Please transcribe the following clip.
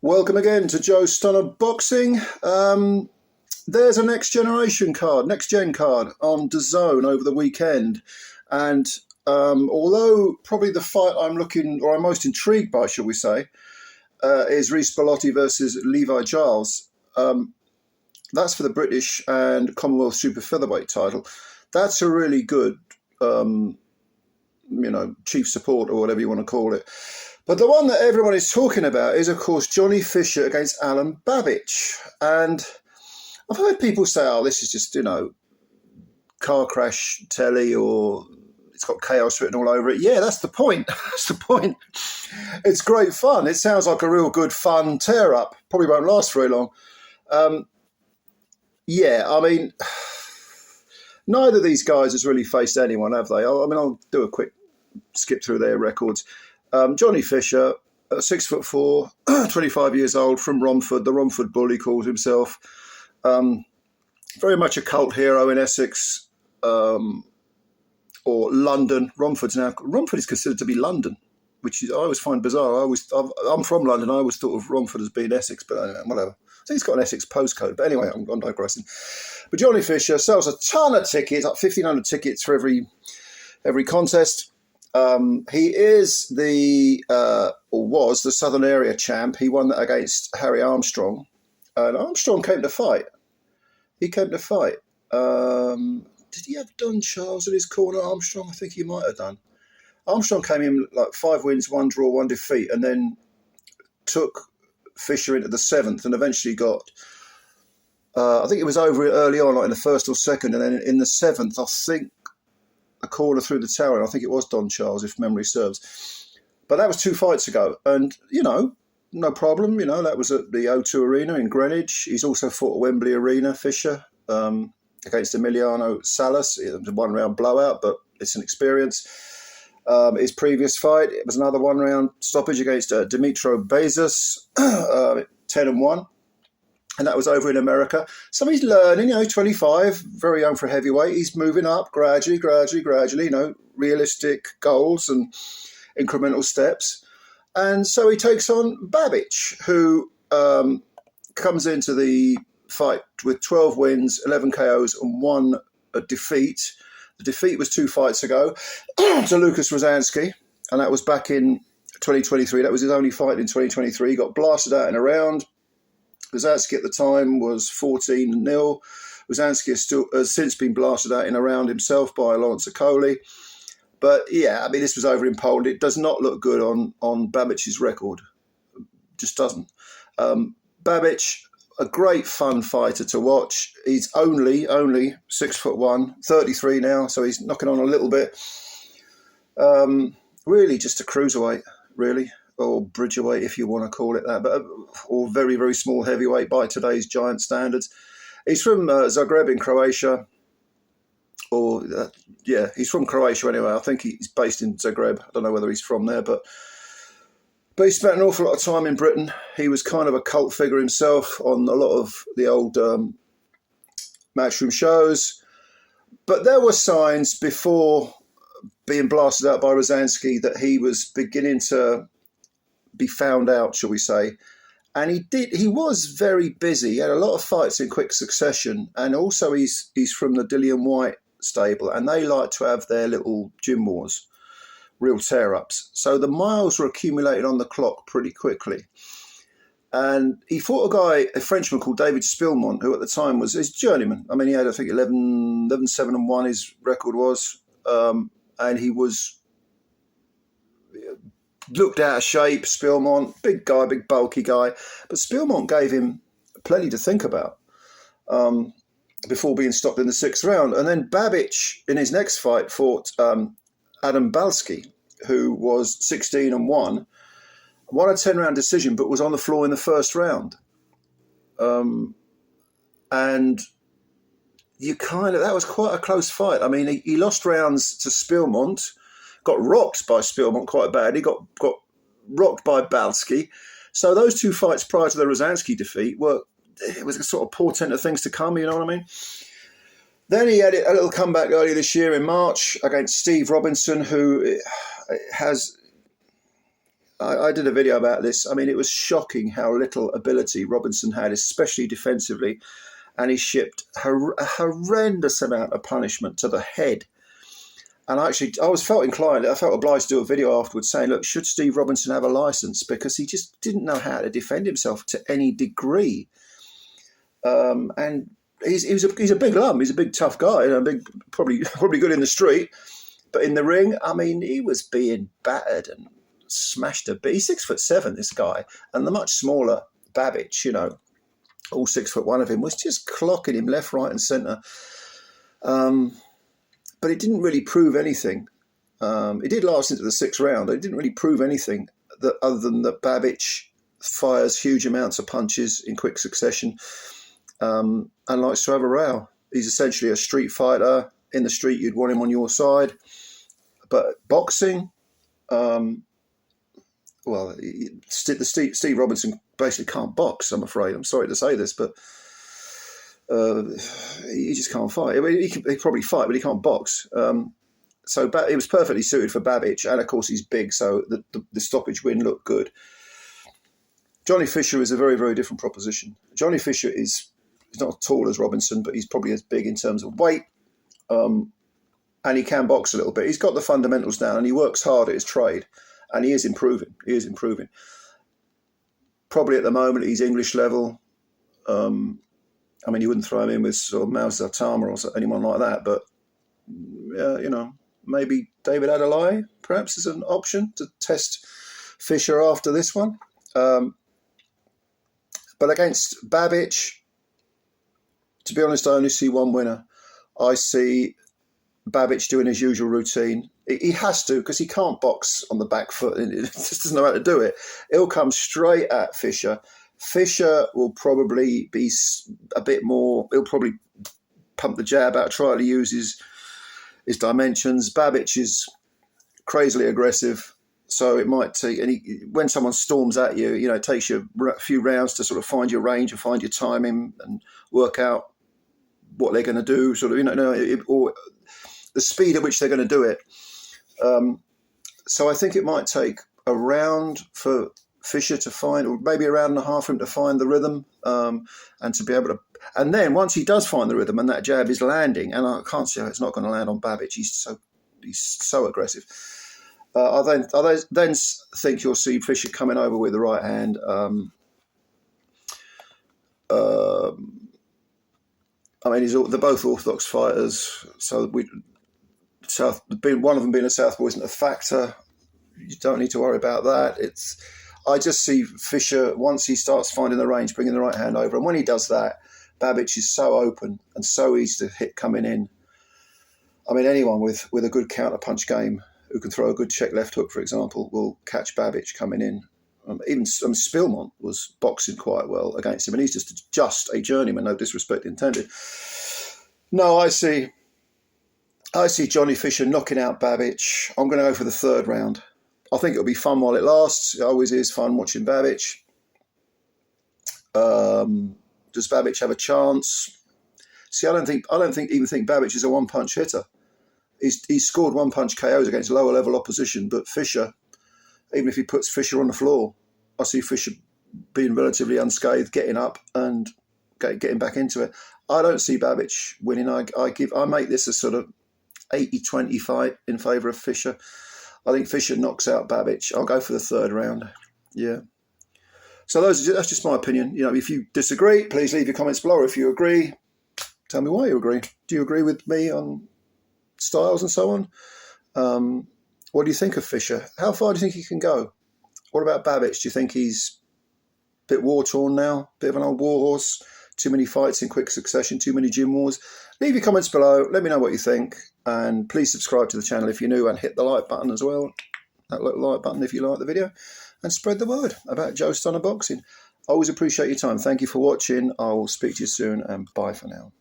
Welcome again to Joe Stunner Boxing. There's a next gen card on DAZN over the weekend. And although probably the fight I'm most intrigued by, shall we say, is Reece Bellotti versus Levi Giles. That's for the British and Commonwealth Super Featherweight title. That's a really good, chief support or whatever you want to call it. But the one that everyone is talking about is, of course, Johnny Fisher against Alen Babic. And I've heard people say, oh, this is just, car crash telly, or it's got chaos written all over it. Yeah, that's the point. That's the point. It's great fun. It sounds like a real good, fun tear-up. Probably won't last very long. Neither of these guys has really faced anyone, have they? I'll do a quick skip through their records. Johnny Fisher, 6'4", 25 years old, from Romford, the Romford Bull, he calls himself. Very much a cult hero in Essex or London. Romford is considered to be London, which I always find bizarre. I'm from London. I always thought of Romford as being Essex, but whatever. I think it's got an Essex postcode. But anyway, I'm digressing. But Johnny Fisher sells a ton of tickets, like 1,500 tickets for every contest. He is was the Southern Area champ. He won that against Harry Armstrong, and Armstrong came to fight. He came to fight. Did he have Don Charles in his corner, Armstrong? I think he might have done. Armstrong came in like 5 wins, 1 draw, 1 defeat, and then took Fisher into the 7th, and eventually got. I think it was over early on, like in the 1st or 2nd, and then in the 7th, I think. A corner through the tower, and I think it was Don Charles, if memory serves. But that was 2 fights ago, and no problem. That was at the O2 Arena in Greenwich. He's also fought at Wembley Arena, Fisher, against Emiliano Salas. It was a 1-round blowout, but it's an experience. His previous fight, it was another 1-round stoppage against Dimitro Bezos, 10-1. And that was over in America. So he's learning, 25, very young for a heavyweight. He's moving up gradually, realistic goals and incremental steps. And so he takes on Babic, who comes into the fight with 12 wins, 11 KOs and 1 defeat. The defeat was 2 fights ago to Lucas Rosansky, and that was back in 2023. That was his only fight in 2023. He got blasted out in a round. Rosansky at the time was 14-0. Rosansky has since been blasted out in a round himself by Lawrence Okoli. But yeah, this was over in Poland. It does not look good on Babic's record. Just doesn't. Babic, a great fun fighter to watch. He's only 6'1", 33 now, so he's knocking on a little bit. Really just a cruiserweight, really. Or bridgerweight, if you want to call it that, but or very, very small heavyweight by today's giant standards. He's from Zagreb in Croatia, he's from Croatia anyway. I think he's based in Zagreb. I don't know whether he's from there, but he spent an awful lot of time in Britain. He was kind of a cult figure himself on a lot of the old matchroom shows. But there were signs before being blasted out by Rosansky that he was beginning to be found out, shall we say. And he was very busy. He had a lot of fights in quick succession, and also he's from the Dillian White stable, and they like to have their little gym wars, real tear-ups. So the miles were accumulated on the clock pretty quickly. And he fought a Frenchman called David Spilmont, who at the time was his journeyman. He had, I think, 11-7-1 his record was, and he was looked out of shape. Spilmont, big guy, big bulky guy. But Spilmont gave him plenty to think about before being stopped in the 6th round. And then Babic, in his next fight, fought Adam Balski, who was 16-1, won a 10-round decision, but was on the floor in the 1st round. And that was quite a close fight. He lost rounds to Spilmont, got rocked by Spilmont quite badly, got rocked by Balski. So those 2 fights prior to the Rosansky defeat it was a sort of portent of things to come, you know what I mean? Then he had a little comeback earlier this year in March against Steve Robinson, who has I did a video about this. I mean, it was shocking how little ability Robinson had, especially defensively, and he shipped a horrendous amount of punishment to the head. And I felt inclined, I felt obliged to do a video afterwards saying, look, should Steve Robinson have a licence? Because he just didn't know how to defend himself to any degree. And he's a big lump. He's a big tough guy, probably good in the street, but in the ring, I mean, he was being battered and smashed a bit. He's 6'7", this guy, and the much smaller Babic, all 6'1" of him, was just clocking him left, right, and centre. But it didn't really prove anything. It did last into the 6th round. It didn't really prove anything other than that Babic fires huge amounts of punches in quick succession. And likes to have a row. He's essentially a street fighter. In the street, you'd want him on your side. But boxing, Steve Robinson basically can't box, I'm afraid. I'm sorry to say this, but he just can't fight. I mean, he can probably fight, but he can't box. So it was perfectly suited for Babic, and of course he's big, so the stoppage win looked good. Johnny Fisher is a very, very different proposition. Johnny Fisher is not as tall as Robinson, but he's probably as big in terms of weight, and he can box a little bit. He's got the fundamentals down, and he works hard at his trade, and he is improving. Probably at the moment he's English level. I mean, you wouldn't throw him in with sort of Mao Zedong or anyone like that, but maybe David Adelaide perhaps is an option to test Fisher after this one. But against Babic, to be honest, I only see one winner. I see Babic doing his usual routine. He has to, because he can't box on the back foot. He just doesn't know how to do it. He'll come straight at Fisher. Fisher will probably be a bit more, he'll probably pump the jab out, try to use his dimensions. Babic is crazily aggressive. So it might take, when someone storms at you, it takes you a few rounds to sort of find your range and find your timing and work out what they're going to do, or the speed at which they're going to do it. So I think it might take a round for Fisher to find, or maybe a round and a half for him to find the rhythm, and to be able to. And then once he does find the rhythm and that jab is landing, and I can't see how it's not going to land on Babic. He's so aggressive. I then think you'll see Fisher coming over with the right hand. I mean, they're both orthodox fighters, so one of them being a southpaw isn't a factor. You don't need to worry about that. I just see Fisher, once he starts finding the range, bringing the right hand over, and when he does that, Babic is so open and so easy to hit coming in. I mean, anyone with a good counter punch game who can throw a good check left hook, for example, will catch Babic coming in. Even Spillmont was boxing quite well against him, and he's just a journeyman, no disrespect intended. No, I see Johnny Fisher knocking out Babic. I'm going to go for the 3rd round. I think it'll be fun while it lasts. It always is fun watching Babic. Does Babic have a chance? See, I don't think Babic is a one-punch hitter. He's scored one-punch KOs against lower-level opposition, but Fisher, even if he puts Fisher on the floor, I see Fisher being relatively unscathed, getting up and getting back into it. I don't see Babic winning. I make this a sort of 80-20 fight in favour of Fisher. I think Fisher knocks out Babic. I'll go for the 3rd round. Yeah. So that's just my opinion. If you disagree, please leave your comments below. If you agree, tell me why you agree. Do you agree with me on styles and so on? What do you think of Fisher? How far do you think he can go? What about Babic? Do you think he's a bit war-torn now? Bit of an old war horse? Too many fights in quick succession? Too many gym wars? Leave your comments below. Let me know what you think. And please subscribe to the channel if you're new, and hit the like button as well. That little like button if you like the video. And spread the word about Joe Stunner Boxing. I always appreciate your time. Thank you for watching. I will speak to you soon, and bye for now.